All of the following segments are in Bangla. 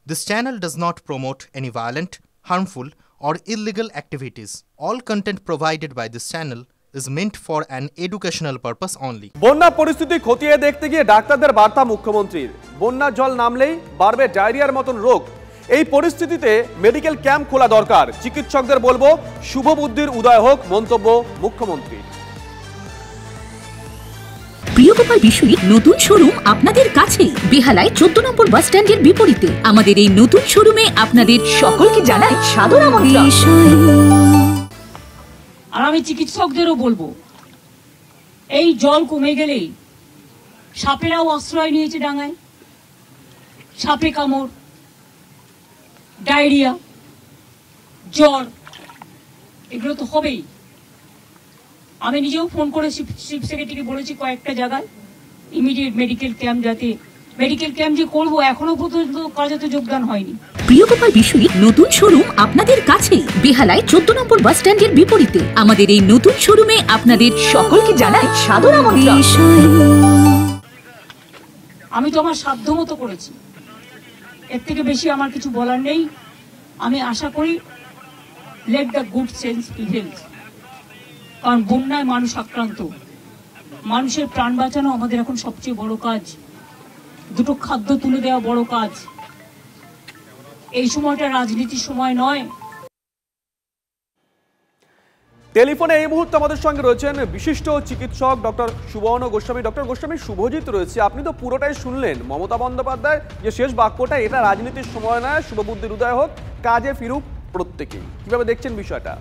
This channel does not promote any violent, harmful, or illegal activities. All content provided by this channel is meant for an educational purpose only. বন্যা পরিস্থিতি খতিয়ে দেখতে গিয়ে ডাক্তারদের বার্তা মুখ্যমন্ত্রীর। বন্যার জল নামলেই বাড়বে ডায়রিয়ার মতন রোগ। এই পরিস্থিতিতে মেডিকেল ক্যাম্প খোলা দরকার। চিকিৎসকদের বলবো শুভ বুদ্ধির উদয় হোক, মন্তব্য মুখ্যমন্ত্রী। প্রিয়গোপাল বিশুইর নতুন শোরুম আপনাদের কাছে বেহালায় 14 নম্বর বাস স্ট্যান্ডের বিপরীতে। আমাদের এই নতুন শোরুমে আপনাদের সকলকে জানাই সাদর আমন্ত্রণ। আর আমি চিকিৎসকদেরও বলবো, এই জল কমে গেলেই সাপেরাও আশ্রয় নিয়েছে ডাঙায়। সাপে কামড়, ডায়রিয়া, জ্বর, এগুলো তো হবেই। আমি নিজেও ফোন করে চিফ সেক্রেটারিকে বলেছি কয়েকটা জায়গায় ইমিডিয়েট মেডিকেল ক্যাম্প, যাতে মেডিকেল ক্যাম্প যে করবো এখনো পর্যন্ত কাজে তো যোগদান হয়নি। প্রিয়গোপাল বিশুইর নতুন শোরুম আপনাদের কাছে বেহালায় 14 নম্বর বাস স্ট্যান্ডের বিপরীতে। আমাদের এই নতুন শোরুমে আপনাদের সকলকে জানাই সাদর আমন্ত্রণ। আমি তো আমার সাধ্য মতো করেছি, এর থেকে বেশি আমার কিছু বলার নেই। আমি আশা করি let the good sense prevail, কারণ বন্যায় মানুষ আক্রান্ত, মানুষের প্রাণ বাঁচানো আমাদের এখন সবচেয়ে বড় কাজ। দুটো খাদ্য তুলে দেওয়া বড় কাজ। এই সময়টা রাজনীতির সময় নয়। টেলিফোনে এই মুহূর্তে আমাদের সঙ্গে রয়েছেন বিশিষ্ট চিকিৎসক ডক্টর সুবর্ণ গোস্বামী। ডক্টর গোস্বামী, শুভজিৎ রয়েছে। আপনি তো পুরোটাই শুনলেন মমতা বন্দ্যোপাধ্যায় যে শেষ বাক্যটা, এটা রাজনীতির সময় নয়, শুভ বুদ্ধির উদয় হোক, কাজে ফিরুক প্রত্যেকেই। কিভাবে দেখছেন বিষয়টা?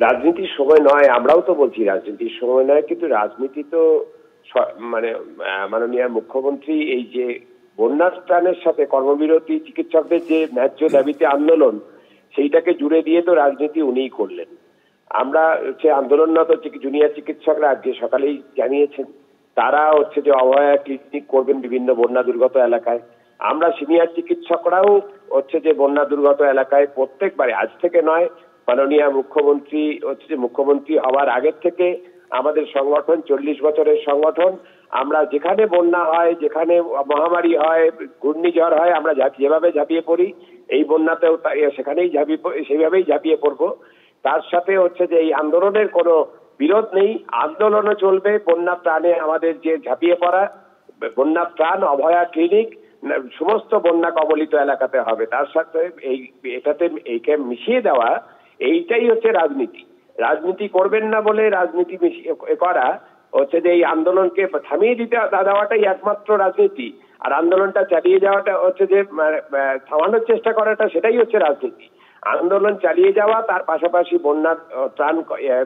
রাজনীতির সময় নয়, আমরাও তো বলছি রাজনীতির সময় নয়, কিন্তু রাজনীতি তো মানে মাননীয় মুখ্যমন্ত্রী এই যে বন্যার ত্রাণের সাথে কর্মবিরতি চিকিৎসকদের যে ন্যায্য দাবিতে আন্দোলন, সেইটাকে জুড়ে দিয়ে তো রাজনীতি উনিই করলেন। আমরা হচ্ছে আন্দোলনরত জুনিয়র চিকিৎসকরা আজকে সকালেই জানিয়েছেন তারা হচ্ছে যে অভয়া ক্লিনিক করবেন বিভিন্ন বন্যা দুর্গত এলাকায়। আমরা সিনিয়র চিকিৎসকরাও হচ্ছে যে বন্যা দুর্গত এলাকায় প্রত্যেকবারে, আজ থেকে নয়, মাননীয় মুখ্যমন্ত্রী হচ্ছে যে মুখ্যমন্ত্রী হওয়ার আগের থেকে আমাদের সংগঠন 40 বছরের সংগঠন। আমরা যেখানে বন্যা হয়, যেখানে মহামারী হয়, ঘূর্ণিঝড় হয়, আমরা যেভাবে ঝাঁপিয়ে পড়ি, এই বন্যাতেও সেভাবেই ঝাঁপিয়ে পড়বো। তার সাথে হচ্ছে যে এই আন্দোলনের কোনো বিরোধ নেই, আন্দোলনও চলবে। বন্যা ত্রাণে আমাদের যে ঝাঁপিয়ে পড়া, বন্যা ত্রাণ অভয়া ক্লিনিক সমস্ত বন্যা কবলিত এলাকাতে হবে। তার সাথে এটাতে এইকে মিশিয়ে দেওয়া, এইটাই হচ্ছে রাজনীতি। রাজনীতি করবেন না বলে রাজনীতি করা হচ্ছে যে এই আন্দোলনকে থামিয়ে দিতে দেওয়াটাই একমাত্র রাজনীতি, আর আন্দোলনটা চালিয়ে যাওয়াটা হচ্ছে যে থামানোর চেষ্টা করাটা, সেটাই হচ্ছে রাজনীতি। আন্দোলন চালিয়ে যাওয়া, তার পাশাপাশি বন্যার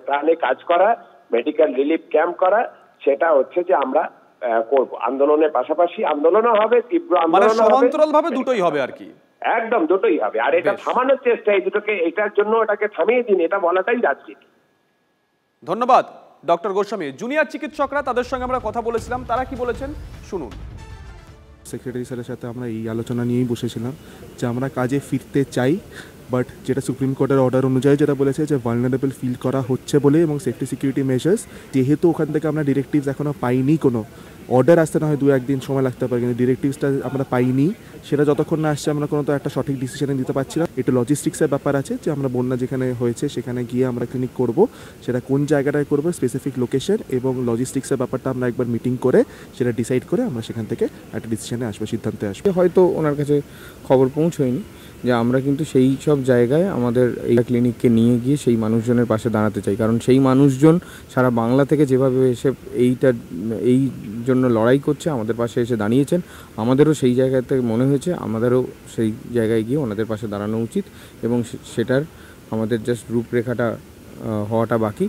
ত্রাণে কাজ করা, মেডিকেল রিলিফ ক্যাম্প করা, সেটা হচ্ছে যে আমরা করব। আন্দোলনের পাশাপাশি আন্দোলনও হবে, তীব্র আন্দোলন হবে, সমান্তরালভাবে দুটোই হবে আর কি। একদম দুটোই হবে। আর এটা থামানোর চেষ্টা, এই দুটোকে, এটার জন্য ওটাকে থামিয়ে দিন, এটা বলাটাই রাজনীতি। ধন্যবাদ ডক্টর গোস্বামী। জুনিয়র চিকিৎসকরা, তাদের সঙ্গে আমরা কথা বলেছিলাম, তারা কি বলেছেন শুনুন। সেক্রেটারি স্যারের সাথে আমরা এই আলোচনা নিয়েই বসেছিলাম যে আমরা কাজে ফিরতে চাই, বাট যেটা সুপ্রিম কোর্টের অর্ডার অনুযায়ী যেটা বলেছে যে ভালনারেবল ফিল করা হচ্ছে বলে, এবং সেফটি সিকিউরিটি মেজার্স, যেহেতু ওখান থেকে আমরা ডিরেক্টিভস এখনও পাইনি, কোনো অর্ডার আসতে না হয় 2-1 দিন সময় লাগতে পারে, কিন্তু ডিরেক্টিভসটা আমরা পাইনি। সেটা যতক্ষণ না আসছে আমরা কোনো তো একটা সঠিক ডিসিশনে দিতে পারছি না। একটু লজিস্টিক্সের ব্যাপার আছে যে আমরা বন্যা যেখানে হয়েছে সেখানে গিয়ে আমরা ক্লিনিক করব, সেটা কোন জায়গাটায় করবো, স্পেসিফিক লোকেশন এবং লজিস্টিক্সের ব্যাপারটা আমরা একবার মিটিং করে সেটা ডিসাইড করে আমরা সেখান থেকে একটা ডিসিশনে আসবো, সিদ্ধান্তে আসবো। হয়তো ওনার কাছে খবর পৌঁছয়নি যে আমরা কিন্তু সেই সব জায়গায় আমাদের এই ক্লিনিককে নিয়ে গিয়ে সেই মানুষজনের পাশে দাঁড়াতে চাই, কারণ সেই মানুষজন সারা বাংলা থেকে যেভাবে এসে এই জন্য লড়াই করছে, আমাদের পাশে এসে দাঁড়িয়েছেন, আমাদেরও সেই জায়গাতে মনে হয়েছে আমাদেরও সেই জায়গায় গিয়ে ওনাদের পাশে দাঁড়ানো উচিত, এবং সেটার আমাদের জাস্ট রূপরেখাটা হওয়াটা বাকি।